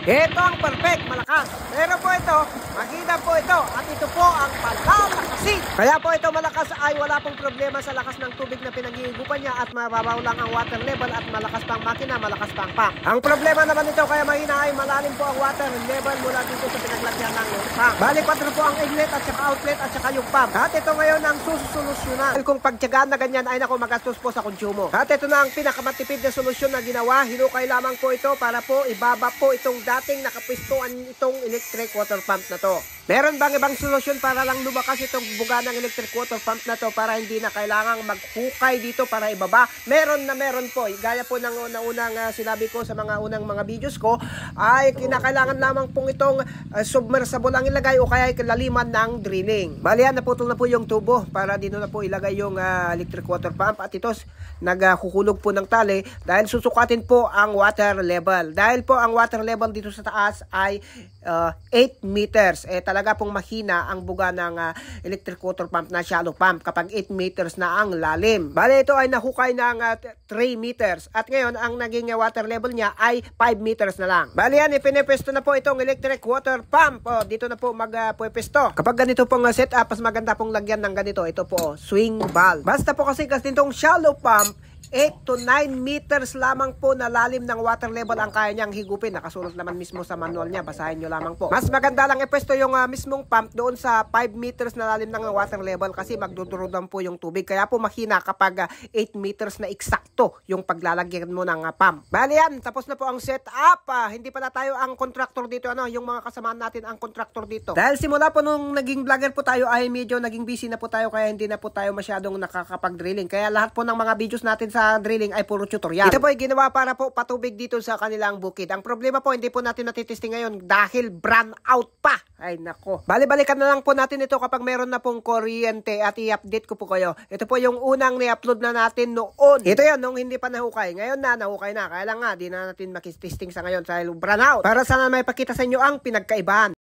Ito ang perfect, malakas. Pero po ito, magina po ito. At ito po ang palalakasin. Kaya po ito malakas ay wala pong problema sa lakas ng tubig na pinag-iigupan niya at mababaw lang ang water level at malakas pang makina, malakas pang pump. Ang problema naman ito kaya mahina ay malalim po ang water level mula dito sa pinaglagyan ng pump. Bali 4 po ang inlet at saka outlet at saka yung pump. At ito ngayon ang susolusyonan. Kung pagtyagaan na ganyan ay naku magastos po sa konsumo. At ito na ang pinakamatipid na solusyon na ginawa. Hinukay lamang po ito para po ibaba po itong dating nakapwistuan itong electric water pump na to. Meron bang ibang solusyon para lang lumakas itong buga ng electric water pump na to para hindi na kailangang maghukay dito para ibaba? Meron po. Gaya po ng unang sinabi ko sa mga unang mga videos ko ay kinakailangan lamang pong itong submersible ang ilagay o kaya laliman ng drilling. Bali yan, naputol na po yung tubo para dito na po ilagay yung electric water pump at ito naghuhulog po ng tali dahil susukatin po ang water level. Dahil po ang water level dito sa taas ay 8 meters. Talaga pong mahina ang buga ng electric water pump na shallow pump kapag 8 meters na ang lalim. Bale ito ay nahukay ng 3 meters at ngayon ang naging water level niya ay 5 meters na lang. Bale yan, ipinipesto na po itong electric water pump. Dito na po magpupesto. Kapag ganito pong setup, mas maganda pong lagyan ng ganito. Ito po, swing valve. Basta po kasi itong shallow pump 8 to 9 meters lamang po na lalim ng water level ang kaya niyang higupin. Nakasulat naman mismo sa manual niya. Basahin nyo lamang po. Mas maganda lang ipwesto yung mismong pump doon sa 5 meters na lalim ng water level kasi magdudurudan po yung tubig. Kaya po mahina kapag 8 meters na eksakto yung paglalagyan mo ng pump. Bali yan, tapos na po ang setup. Hindi pa na tayo ang contractor dito. Yung mga kasamaan natin ang contractor dito. Dahil simula po nung naging vlogger po tayo ay medyo naging busy na po tayo kaya hindi na po tayo masyadong nakakapag-drilling. Kaya lahat po ng mga videos natin sa drilling ay puro tutorial. Ito po ay ginawa para po patubig dito sa kanilang bukid. Ang problema po, hindi po natin natitesting ngayon dahil brand out pa. Ay nako. Bali-balikan na lang po natin ito kapag meron na pong kuryente at i-update ko po kayo. Ito po yung unang ni-upload na natin noon. Ito yan, nung hindi pa nahukay. Ngayon na, nahukay na. Kaya lang nga, di na natin makitesting sa ngayon dahil brand out. Para sana may pakita sa inyo ang pinagkaibahan.